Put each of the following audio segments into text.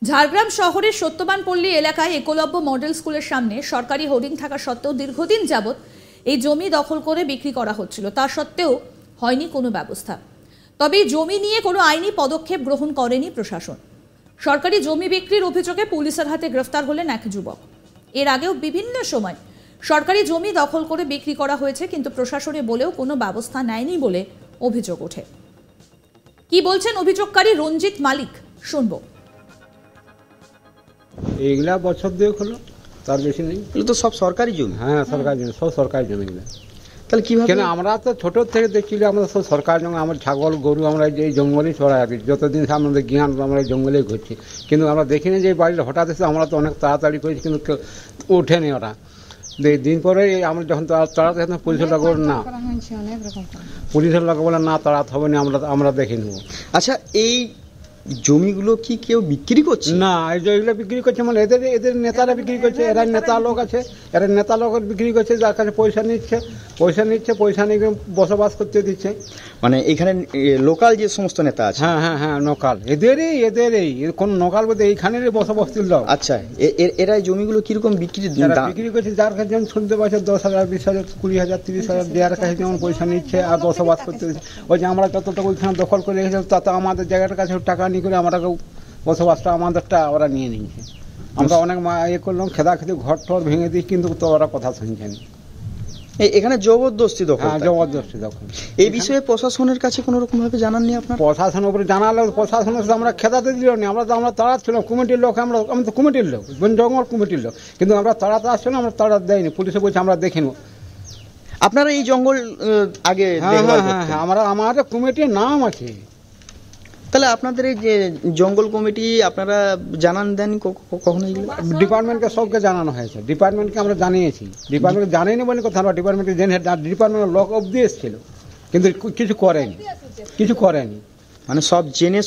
ঝাড়গ্রাম শহরের সত্যবানপল্লী এলাকায় একলব্য মডেল স্কুলের সামনে সরকারি হোর্ডিং থাকা সত্ত্বেও দীর্ঘদিন যাবৎ এই জমি দখল করে বিক্রি করা হচ্ছিল। তা সত্ত্বেও হয়নি কোনো ব্যবস্থা। তবে জমি নিয়ে কোনো আইনি পদক্ষেপ গ্রহণ করেনি প্রশাসন। সরকারি জমি বিক্রির অভিযোগে পুলিশের হাতে গ্রেফতার হলেন এক যুবক। এর আগেও বিভিন্ন সময় সরকারি জমি দখল করে বিক্রি করা হয়েছে, কিন্তু প্রশাসনে বলেও কোনো ব্যবস্থা নেয়নি বলে অভিযোগ ওঠে। কি বলছেন অভিযোগকারী রঞ্জিত মালিক, শুনবো। এইগুলা বছর দিয়ে হলো, তার বেশি নেই। এগুলো তো সব সরকারি জমি। হ্যাঁ, সরকারি জমি, সব সরকারি জমি। তাহলে কিভাবে? কেন আমরা তো ছোট থেকে দেখছি আমরা সব সরকারি জমি, আমার ছাগল গরু আমরা এই জঙ্গলেই চড়াই আছি। যতদিন আমাদের জ্ঞান আমরা এই জঙ্গলেই ঘুরছি, কিন্তু আমরা দেখিনি যে এই বাড়িটা হঠাৎ এসে আমরা তো অনেক তাড়াতাড়ি করেছি, কিন্তু ওঠেনি ওরা। দিন পরে আমরা যখন তাড়াতে পুলিশের লোক না, পুলিশের লোক বলে না তাড়াতে হবে না, আমরা দেখে নেবো। আচ্ছা, এই জমিগুলো কি কেউ বিক্রি করছে? না, এই জমিগুলো বিক্রি করছে মানে এদের নেতারা বিক্রি করছে। এরা নেতা লোক আছে, এরা নেতা লোক বিক্রি করছে, যার কাছে পয়সা নিচ্ছে, পয়সা নিয়ে বসবাস করতে দিচ্ছে। মানে এখানে লোকাল যে সমস্ত নেতা আছে? হ্যাঁ হ্যাঁ হ্যাঁ, লোকাল, এদেরই কোন লোকাল বলতে এইখানেরই বসবাসীর লোক। আচ্ছা, এরা এই জমিগুলো কিরকম বিক্রি করছে? যার কাছে যেমন শুনতে পাচ্ছে 10,000, 20,000, 20,000, 30,000, যার কাছে যেমন পয়সা নিচ্ছে আর বসবাস করতে দিচ্ছে। ওই যে আমরা যতটা ওইখানে দখল করে রেখেছি, তাতে আমাদের জায়গাটার কাছে টাকা নিয়ে করে আমরা বসবাসটা আমাদেরটা ওরা নিয়ে নিয়েছে। আমরা অনেক করলাম, খেদাখেদি ঘর টর ভেঙে দিই, কিন্তু তো ওরা কথা শুনছেন। এখানে জবরদস্তি দখল। হ্যাঁ, জবরদস্তি দখল। এই বিষয়ে প্রশাসনের কাছে কোনো রকম ভাবে জানাননি আপনার? প্রশাসনের উপরে জানালে প্রশাসনের সাথে আমরা খেদাতে দিল না। আমরা তাড়াচ্ছিলাম, কমিটির লোক, আমি তো কমিটির লোক, জঙ্গল কমিটির লোক, কিন্তু আমরা তাড়াতে আসছিলাম, আমরা তাড়া দেয়নি। পুলিশে বলছে আমরা দেখে নেব। আপনারা এই জঙ্গল আগে? হ্যাঁ হ্যাঁ হ্যাঁ, আমাদের কমিটির নাম আছে। তাহলে আপনাদের এই যে জঙ্গল কমিটি আপনারা জানান দেননি কখনো? ডিপার্টমেন্টকে সবকে জানানো হয়েছে, ডিপার্টমেন্টকে আমরা জানিয়েছি। ডিপার্টমেন্ট জানেনি বলে কথা, আমরা ডিপার্টমেন্টকে জেনে, ডিপার্টমেন্টের লোক অবধি এসেছিল, কিন্তু কিছু করেনি। মানে সব জেনে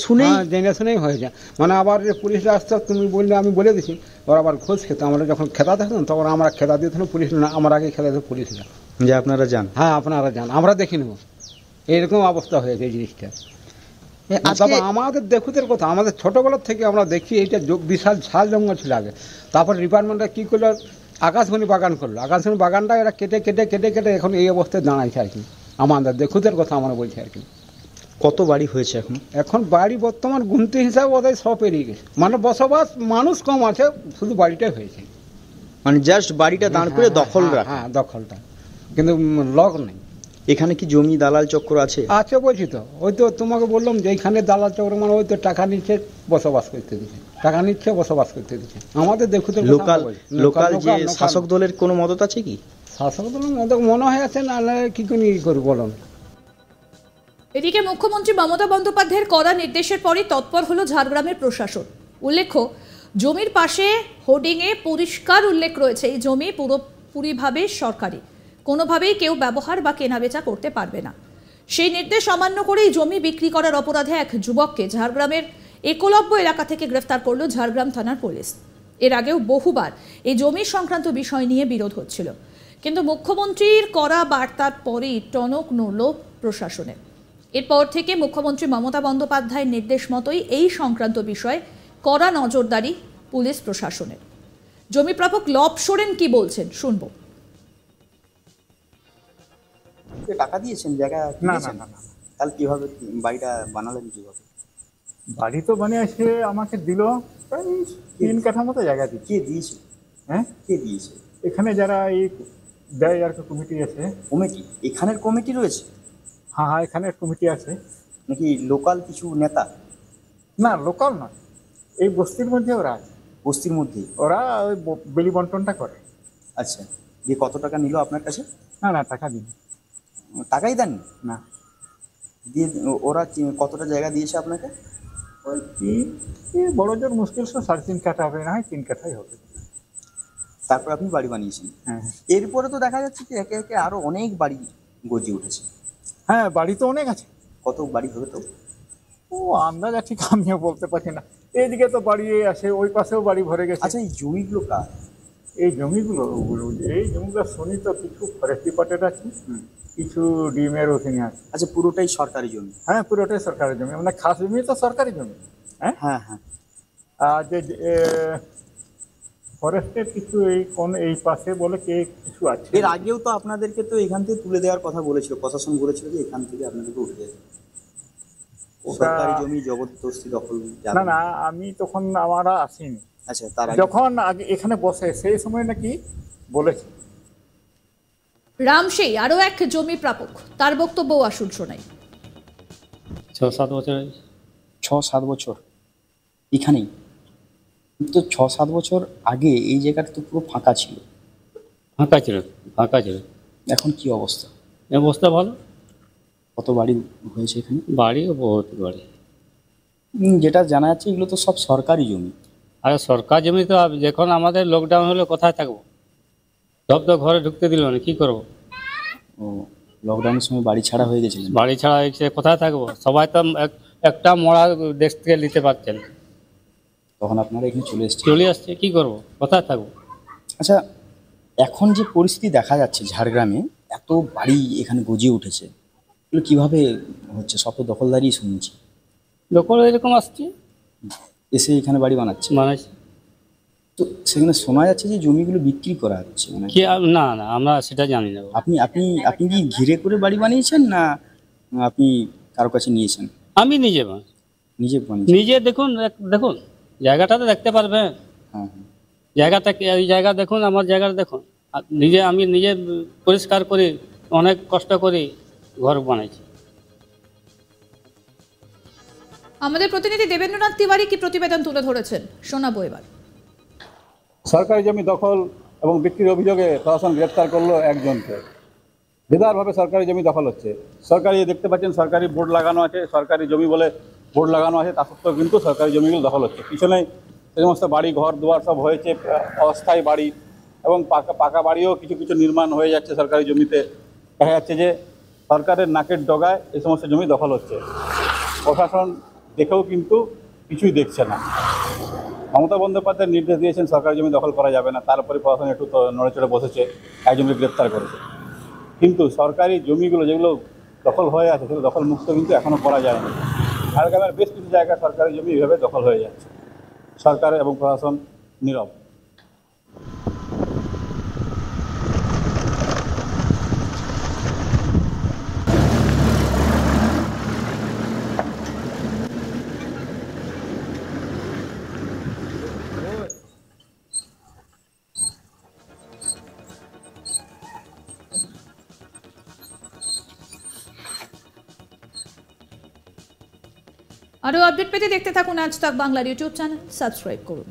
শুনেই হয়েছে। মানে আবার যে পুলিশরা আসতো, তুমি বললে আমি বলে দিছি, ওরা আবার ঘোষ খেত। আমরা যখন খেতা থাকতাম তখন আমরা খেতা দিতাম, পুলিশ না, আমার আগে খেতা দিত পুলিশরা। যে আপনারা যান? হ্যাঁ, আপনারা যান, আমরা দেখে নেব। এইরকম অবস্থা হয়েছে এই জিনিসটা। আমাদের দেখুতের কথা, আমাদের ছোটবেলার থেকে আমরা দেখি এইটা বিশাল ঝাল জঙ্গল ছিল আগে। তারপর ডিপার্টমেন্টটা কি করলো, আকাশমণি বাগান করলো। আকাশমণি বাগানটা এরা কেটে কেটে কেটে কেটে এখন এই অবস্থায় দাঁড়াইছে আর কি। আমাদের দেখুতের কথা আমরা বলছি আর কি। কত বাড়ি হয়েছে এখন বাড়ি বর্তমান গুনতি হিসাবে ওদের সব পেরিয়ে গেছে। মানে বসবাস মানুষ কম আছে, শুধু বাড়িটাই হয়েছে। মানে জাস্ট বাড়িটা দাঁড় করে দখল রাখা? হ্যাঁ, দখলটা, কিন্তু লোক নেই। এখানে কি জমি দালাল চক্র আছে? বলছি তো, ওই তো তোমাকে বললাম যে এইখানে দালাল চক্র, মানে ওই তো টাকা নিচ্ছে, বসবাস করতে দিচ্ছে, টাকা নিচ্ছে, বসবাস করতে দিচ্ছে। আমাদের দেখুতে লোকাল যে শাসক দলের কোনো মদত আছে কি? শাসক দলের মদত মনে হয় আছে, নাহলে কি করে বলুন। এদিকে মুখ্যমন্ত্রী মমতা বন্দ্যোপাধ্যায়ের কড়া নির্দেশের পরই তৎপর হলো ঝাড়গ্রামের প্রশাসন। উল্লেখ্য, জমির পাশে হোর্ডিংয়ে পরিষ্কার উল্লেখ রয়েছে এই জমি পুরোপুরিভাবে সরকারি, কোনোভাবেই কেউ ব্যবহার বা কেনাবেচা করতে পারবে না। সেই নির্দেশ অমান্য করেই জমি বিক্রি করার অপরাধে এক যুবককে ঝাড়গ্রামের একলব্য এলাকা থেকে গ্রেফতার করল ঝাড়গ্রাম থানার পুলিশ। এর আগেও বহুবার এই জমি সংক্রান্ত বিষয় নিয়ে বিরোধ হচ্ছিল, কিন্তু মুখ্যমন্ত্রীর কড়া বার্তার পরেই টনক নড়ল প্রশাসনের। এরপর থেকে মুখ্যমন্ত্রী মমতা বন্দ্যোপাধ্যায়ের নির্দেশ মতোই এই সংক্রান্ত বিষয়ে কড়া নজরদারি পুলিশ প্রশাসনের। জমি প্রাপক লব সোরেন কি বলছেন, শুনবো। টাকা দিয়েছেন জায়গা? না না না না। তাহলে কিভাবে বাড়িটা বানালেন? কিভাবে? বাড়ি তো বানিয়েছে, আমাকে দিল প্রায় 3 কাঠা মতো জায়গা দিচ্ছে। কে দিয়েছে? হ্যাঁ, কে দিয়েছে? এখানে যারা এই দেয় আর কি কমিটি আছে। কমিটি? এখানের কমিটি রয়েছে? হ্যাঁ হ্যাঁ, এখানের কমিটি আছে। নাকি লোকাল কিছু নেতা? না, লোকাল না, এই বস্তির মধ্যে ওরা আছে। বস্তির মধ্যেই ওরা ওই বেলি বন্টনটা করে। আচ্ছা, দিয়ে কত টাকা নিল আপনার কাছে? না না, টাকা দিন। টাকাই দেন না। দিয়ে ওরা কতটা জায়গা দিয়েছে আপনাকে? ওই বড় জোর মুশকিল 3.5 কাঠা হবে, না হয় 3 কাঠাই হবে। তারপর আপনি বাড়ি বানিয়েছেন? হ্যাঁ। এরপরে তো দেখা যাচ্ছে যে একে একে আরো অনেক বাড়ি গজিয়ে উঠেছে। হ্যাঁ, বাড়ি তো অনেক আছে। কত বাড়ি হবে তো? ও আন্দাজা ঠিক আমিও বলতে পারছি না। এইদিকে তো বাড়ি আছে, ওই পাশেও বাড়ি ভরে গেছে। আচ্ছা, এই জমিগুলো কার? এই জমিগুলো শুনি তো কিছু ফরেস্ট ডিপার্টমেন্ট আছে, কিছু ডিএমের ওখানে আছে। আচ্ছা, পুরোটাই সরকারি জমি? হ্যাঁ, পুরোটাই সরকারি জমি, মানে খাস জমি তো সরকারি জমি। হ্যাঁ হ্যাঁ হ্যাঁ। যে ফরেস্টের কিছু এই পাশে বলে কে কিছু আছে। এর আগেও তো আপনাদেরকে তো এখান থেকে তুলে দেওয়ার কথা বলেছিল, প্রশাসন বলেছিল যে এখান থেকে আপনাদেরকে উঠে যেতে। সরকারি জমি জবরদস্তি দখল যাবে না না, আমি তখন আমরা আসিনি। আচ্ছা, তার আগে যখন আগে এখানে বসে সেই সময় নাকি বলেছে। রামশেই আরও এক জমি প্রাপক, তার বক্তব্য আসুন শোনাই। 6-7 বছর 6-7 বছর এখানেই তো 6-7 বছর আগে এই জায়গাটা তো পুরো ফাঁকা ছিল, ফাঁকা ছিল, ফাঁকা ছিল। এখন কি অবস্থা? এই অবস্থা ভালো, কত বাড়ি হয়েছে এখানে? বাড়িও বহুত বাড়ি। যেটা জানা যাচ্ছে এগুলো তো সব সরকারি জমি। আর সরকার জমি তো যখন আমাদের লকডাউন হলো কোথায় থাকবো, সব তো ঘরে ঢুকতে দিল না, কী করবো? ও, লকডাউনের সময় বাড়ি ছাড়া হয়ে গেছিলেন? বাড়ি ছাড়া হয়েছে, কোথায় থাকবো? সবাই তো একটা মরা দেশ থেকে নিতে পারছেন, তখন আপনারা এখানে চলে এসেছেন। চলে আসছে, কী করবো, কোথায় থাকবো? আচ্ছা, এখন যে পরিস্থিতি দেখা যাচ্ছে ঝাড়গ্রামে, এত বাড়ি এখানে গজিয়ে উঠেছে, এগুলো কীভাবে হচ্ছে? সব তো দখলদারি শুনছি, দখল এরকম আসছে, এসে এখানে বাড়ি বানাচ্ছে। বানাইছে। তো সেখানে শোনা যাচ্ছে যে জমিগুলো বিক্রি করা হচ্ছে, মানে কি না না, আমরা সেটা জানি না। আপনি আপনি আপনি কি ঘিরে করে বাড়ি বানিয়েছেন না আপনি কারো কাছে নিয়েছেন? আমি নিজে নিজে বানিয়েছেন? নিজে দেখুন, দেখুন জায়গাটা তো দেখতে পারবেন। হ্যাঁ হ্যাঁ। জায়গাটা এই জায়গা দেখুন, আমার জায়গাটা দেখুন। আর আমি নিজে পরিষ্কার করি, অনেক কষ্ট করি ঘর বানাইছি। আমাদের প্রতিনিধি দেবেন্দ্রনাথ তিওয়ারি কি প্রতিবেদন তুলে ধরেছেন শোনাবো এবার। সরকারি জমি দখল এবং বিক্রির অভিযোগে প্রশাসন গ্রেপ্তার করলো একজনকে। বেদারভাবে সরকারি জমি দখল হচ্ছে। সরকারি দেখতে পাচ্ছেন সরকারি বোর্ড লাগানো আছে, সরকারি জমি বলে বোর্ড লাগানো আছে, তা সত্ত্বেও কিন্তু সরকারি জমিগুলো দখল হচ্ছে। পিছনে যে সমস্ত বাড়ি ঘর দুয়ার সব হয়েছে অস্থায়ী বাড়ি, এবং পাকা বাড়িও কিছু কিছু নির্মাণ হয়ে যাচ্ছে সরকারি জমিতে। দেখা যাচ্ছে যে সরকারের নাকের ডগায় এই সমস্ত জমি দখল হচ্ছে। প্রশাসন দেখেও কিন্তু কিছুই দেখছে না। মমতা বন্দ্যোপাধ্যায় নির্দেশ দিয়েছেন সরকারি জমি দখল করা যাবে না, তারপরে প্রশাসন একটু নড়ে চড়ে বসেছে, একজনকে গ্রেপ্তার করেছে। কিন্তু সরকারি জমিগুলো যেগুলো দখল হয়ে আছে সেগুলো দখল মুক্ত কিন্তু এখনও করা যায়নি। ঝাড়গ্রামের বেশ কিছু জায়গায় সরকারি জমি এইভাবে দখল হয়ে যাচ্ছে, সরকার এবং প্রশাসন নীরব। আরও আপডেট পেতে দেখতে থাকুন আজ তাক বাংলার ইউটিউব চ্যানেল, সাবস্ক্রাইব করুন।